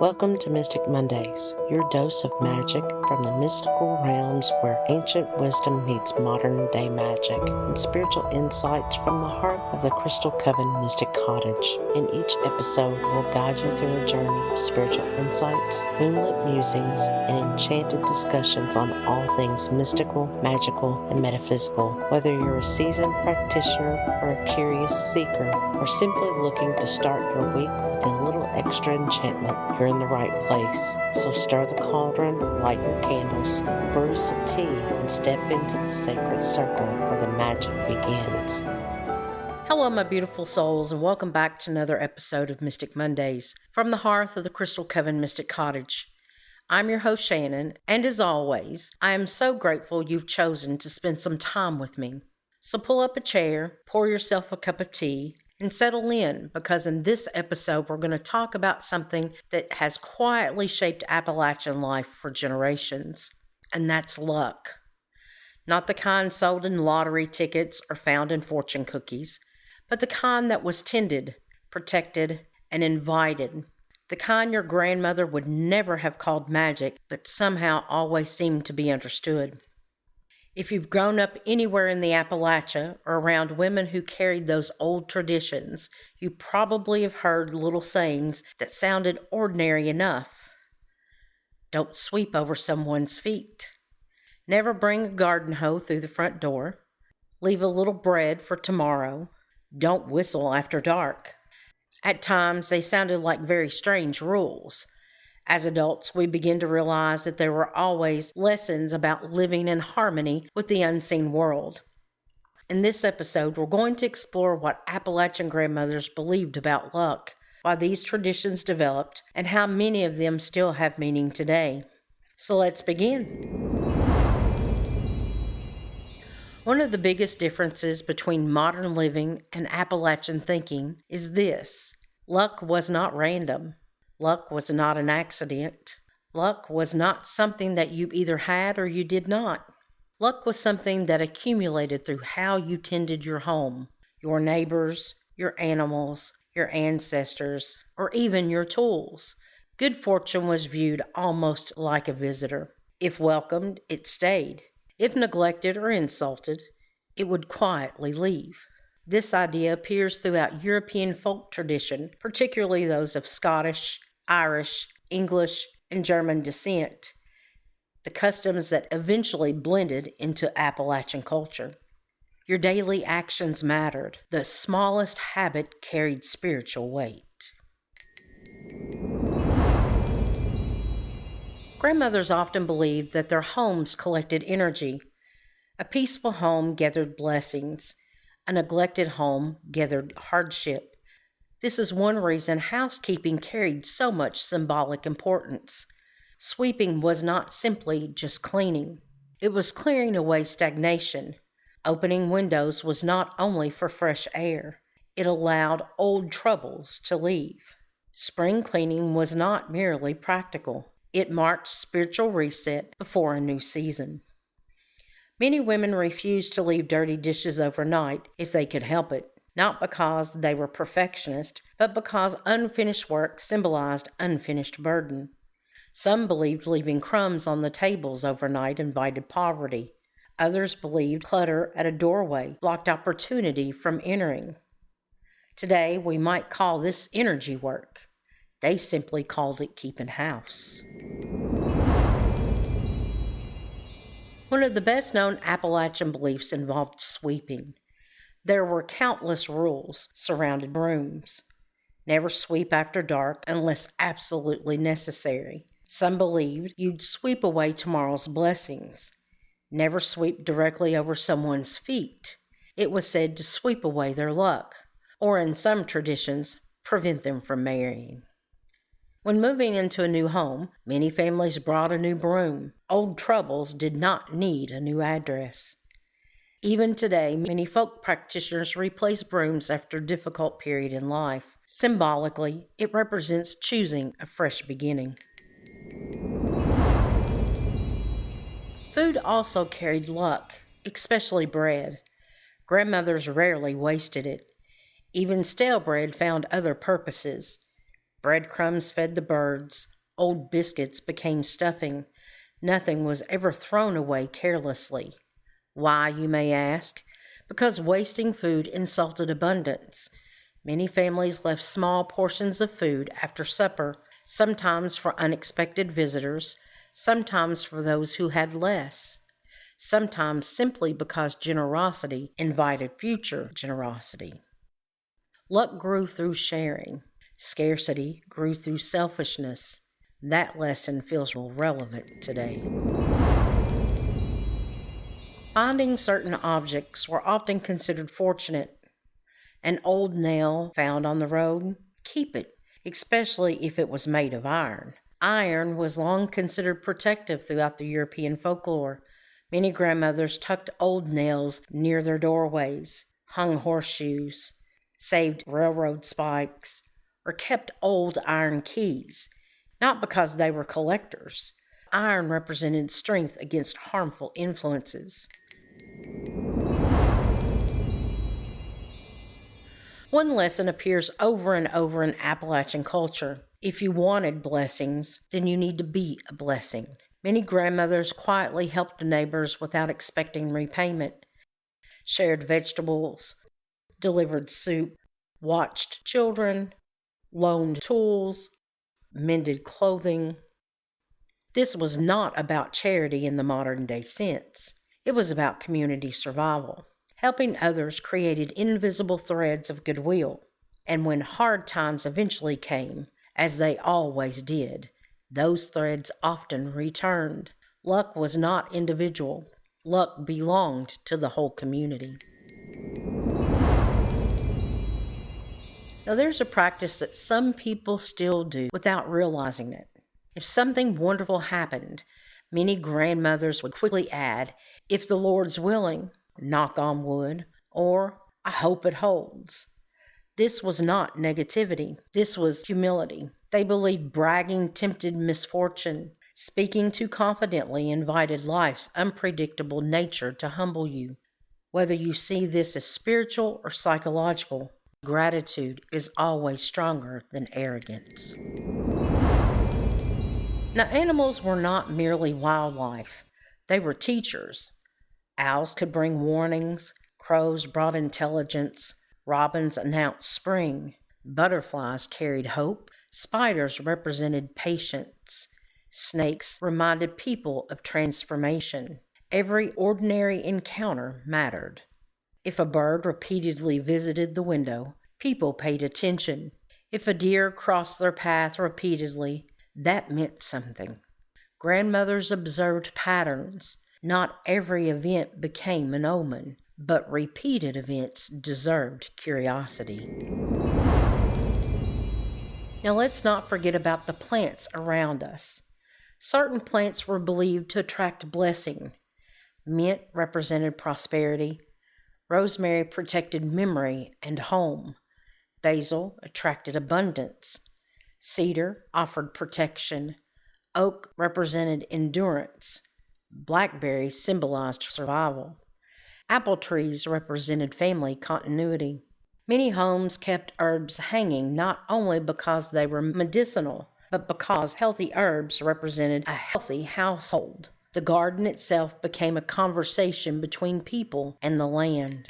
Welcome to Mystic Mondays, your dose of magic from the mystical realms where ancient wisdom meets modern-day magic, and spiritual insights from the heart of the Crystal Coven Mystic Cottage. In each episode, we'll guide you through a journey of spiritual insights, moonlit musings, and enchanted discussions on all things mystical, magical, and metaphysical. Whether you're a seasoned practitioner or a curious seeker, or simply looking to start your week with a little extra enchantment, you're in the right place. So stir the cauldron, light your candles, brew some tea, and step into the sacred circle where the magic begins. Hello, my beautiful souls, and welcome back to another episode of Mystic Mondays from the hearth of the Crystal Coven Mystic Cottage. I'm your host, Shannon, and as always, I am so grateful you've chosen to spend some time with me. So pull up a chair, pour yourself a cup of tea, and settle in, because in this episode we're going to talk about something that has quietly shaped Appalachian life for generations, and that's luck. Not the kind sold in lottery tickets or found in fortune cookies, but the kind that was tended, protected, and invited. The kind your grandmother would never have called magic, but somehow always seemed to be understood. If you've grown up anywhere in the Appalachia or around women who carried those old traditions, you probably have heard little sayings that sounded ordinary enough. Don't sweep over someone's feet. Never bring a garden hoe through the front door. Leave a little bread for tomorrow. Don't whistle after dark. At times, they sounded like very strange rules. As adults, we begin to realize that there were always lessons about living in harmony with the unseen world. In this episode, we're going to explore what Appalachian grandmothers believed about luck, why these traditions developed, and how many of them still have meaning today. So let's begin. One of the biggest differences between modern living and Appalachian thinking is this: luck was not random. Luck was not an accident. Luck was not something that you either had or you did not. Luck was something that accumulated through how you tended your home, your neighbors, your animals, your ancestors, or even your tools. Good fortune was viewed almost like a visitor. If welcomed, it stayed. If neglected or insulted, it would quietly leave. This idea appears throughout European folk tradition, particularly those of Scottish, Irish, English, and German descent, the customs that eventually blended into Appalachian culture. Your daily actions mattered. The smallest habit carried spiritual weight. Grandmothers often believed that their homes collected energy. A peaceful home gathered blessings. A neglected home gathered hardship. This is one reason housekeeping carried so much symbolic importance. Sweeping was not simply just cleaning. It was clearing away stagnation. Opening windows was not only for fresh air. It allowed old troubles to leave. Spring cleaning was not merely practical. It marked spiritual reset before a new season. Many women refused to leave dirty dishes overnight if they could help it. Not because they were perfectionists, but because unfinished work symbolized unfinished burden. Some believed leaving crumbs on the tables overnight invited poverty. Others believed clutter at a doorway blocked opportunity from entering. Today, we might call this energy work. They simply called it keeping house. One of the best-known Appalachian beliefs involved sweeping. There were countless rules surrounding brooms. Never sweep after dark unless absolutely necessary. Some believed you'd sweep away tomorrow's blessings. Never sweep directly over someone's feet. It was said to sweep away their luck, or in some traditions, prevent them from marrying. When moving into a new home, many families brought a new broom. Old troubles did not need a new address. Even today, many folk practitioners replace brooms after a difficult period in life. Symbolically, it represents choosing a fresh beginning. Food also carried luck, especially bread. Grandmothers rarely wasted it. Even stale bread found other purposes. Breadcrumbs fed the birds. Old biscuits became stuffing. Nothing was ever thrown away carelessly. Why, you may ask? Because wasting food insulted abundance. Many families left small portions of food after supper, sometimes for unexpected visitors, sometimes for those who had less, sometimes simply because generosity invited future generosity. Luck grew through sharing. Scarcity grew through selfishness. That lesson feels relevant today. Finding certain objects were often considered fortunate. An old nail found on the road, keep it, especially if it was made of iron. Iron was long considered protective throughout the European folklore. Many grandmothers tucked old nails near their doorways, hung horseshoes, saved railroad spikes, or kept old iron keys, not because they were collectors. Iron represented strength against harmful influences. One lesson appears over and over in Appalachian culture. If you wanted blessings, then you need to be a blessing. Many grandmothers quietly helped neighbors without expecting repayment, shared vegetables, delivered soup, watched children, loaned tools, mended clothing. This was not about charity in the modern day sense. It was about community survival. Helping others created invisible threads of goodwill. And when hard times eventually came, as they always did, those threads often returned. Luck was not individual. Luck belonged to the whole community. Now, there's a practice that some people still do without realizing it. If something wonderful happened, many grandmothers would quickly add, "If the Lord's willing," knock on wood, or "I hope it holds." This was not negativity. This was humility. They believed bragging tempted misfortune. Speaking too confidently invited life's unpredictable nature to humble you. Whether you see this as spiritual or psychological, gratitude is always stronger than arrogance. Now, animals were not merely wildlife. They were teachers. Owls could bring warnings, crows brought intelligence, robins announced spring, butterflies carried hope, spiders represented patience, snakes reminded people of transformation. Every ordinary encounter mattered. If a bird repeatedly visited the window, people paid attention. If a deer crossed their path repeatedly, that meant something. Grandmothers observed patterns. Not every event became an omen, but repeated events deserved curiosity. Now let's not forget about the plants around us. Certain plants were believed to attract blessing. Mint represented prosperity. Rosemary protected memory and home. Basil attracted abundance. Cedar offered protection. Oak represented endurance. Blackberries symbolized survival. Apple trees represented family continuity. Many homes kept herbs hanging not only because they were medicinal, but because healthy herbs represented a healthy household. The garden itself became a conversation between people and the land.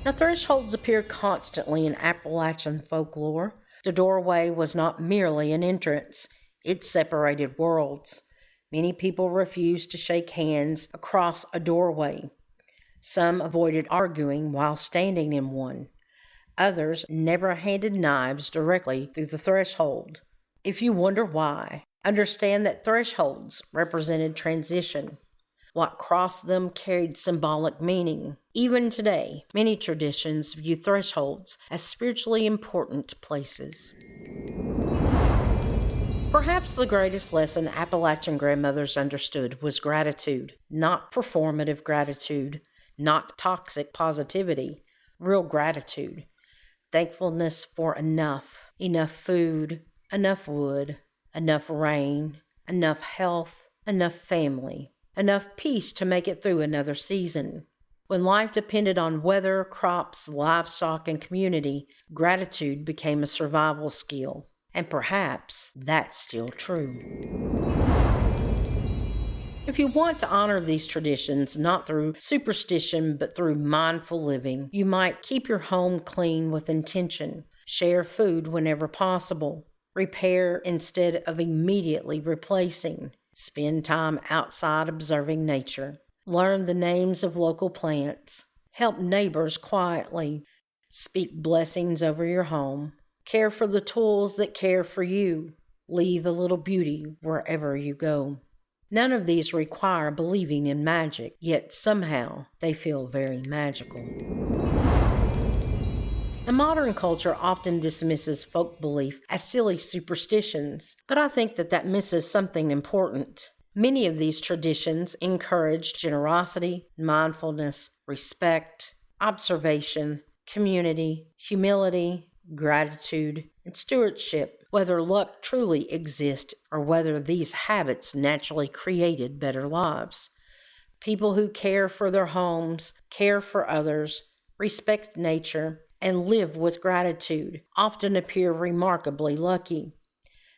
Now, thresholds appear constantly in Appalachian folklore. The doorway was not merely an entrance, it separated worlds. Many people refused to shake hands across a doorway. Some avoided arguing while standing in one. Others never handed knives directly through the threshold. If you wonder why, understand that thresholds represented transition. What crossed them carried symbolic meaning. Even today, many traditions view thresholds as spiritually important places. Perhaps the greatest lesson Appalachian grandmothers understood was gratitude, not performative gratitude, not toxic positivity, real gratitude. Thankfulness for enough food, enough wood, enough rain, enough health, enough family, enough peace to make it through another season. When life depended on weather, crops, livestock, and community, gratitude became a survival skill. And perhaps that's still true. If you want to honor these traditions, not through superstition but through mindful living, you might keep your home clean with intention, share food whenever possible, repair instead of immediately replacing, spend time outside observing nature, learn the names of local plants, help neighbors quietly, speak blessings over your home, care for the tools that care for you, leave a little beauty wherever you go. None of these require believing in magic, yet somehow they feel very magical. The modern culture often dismisses folk belief as silly superstitions, but I think that misses something important. Many of these traditions encourage generosity, mindfulness, respect, observation, community, humility, gratitude, and stewardship. Whether luck truly exists or whether these habits naturally created better lives. People who care for their homes, care for others, respect nature, and live with gratitude often appear remarkably lucky.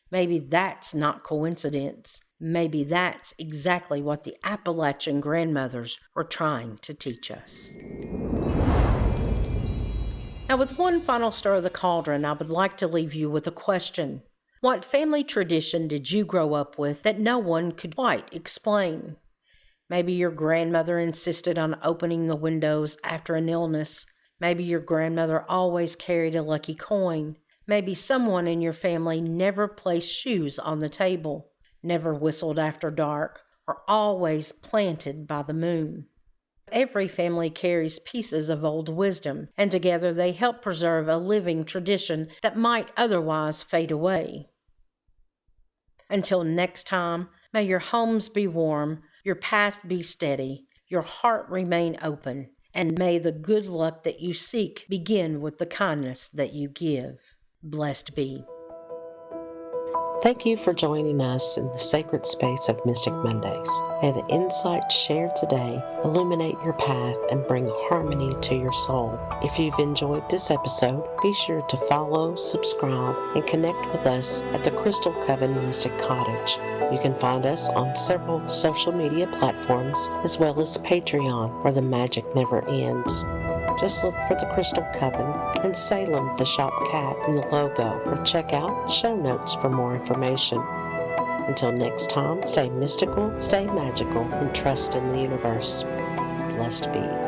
Maybe that's not coincidence. Maybe that's exactly what the Appalachian grandmothers were trying to teach us. Now, with one final stir of the cauldron, I would like to leave you with a question. What family tradition did you grow up with that no one could quite explain? Maybe your grandmother insisted on opening the windows after an illness. Maybe your grandmother always carried a lucky coin. Maybe someone in your family never placed shoes on the table, never whistled after dark, or always planted by the moon. Every family carries pieces of old wisdom, and together they help preserve a living tradition that might otherwise fade away. Until next time, may your homes be warm, your path be steady, your heart remain open, and may the good luck that you seek begin with the kindness that you give. Blessed be. Thank you for joining us in the sacred space of Mystic Mondays. May the insights shared today illuminate your path and bring harmony to your soul. If you've enjoyed this episode, be sure to follow, subscribe, and connect with us at the Crystal Coven Mystic Cottage. You can find us on several social media platforms as well as Patreon, where the magic never ends. Just look for the Crystal Coven and Salem the Shop Cat in the logo, or check out the show notes for more information. Until next time, stay mystical, stay magical, and trust in the universe. Blessed be.